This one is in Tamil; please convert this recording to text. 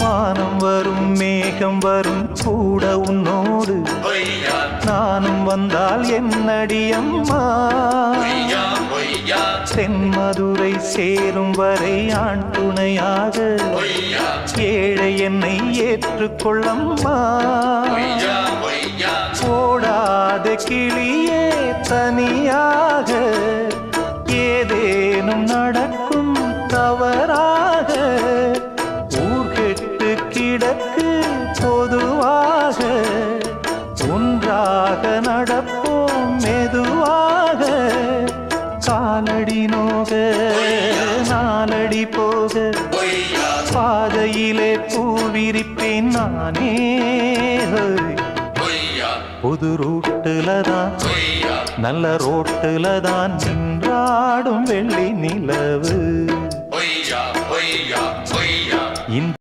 வானம் வரும் மேகம் வரும் கூட உன்னோடு நானும் வந்தால் என்னடி அம்மா தென்மதுரை சேரும் வரை ஆண் துணையாக ஏழை என்னை ஏற்றுக்கொள்ளம்மா ஓடாத கிளியே தனியாக ஏதேனும் நடக்கும் தவறாக ஊர்கெட்டு கிடக்கு பொதுவாக ஒன்றாக நடப்போம் மெதுவாக காலடி நோக நாலடி போக பாதையிலே பூவிரிப்பேன் நானே புது ரூட்டுல தான் நல்ல ரோட்டுல தான் நின்றாடும் வெள்ளி நிலவு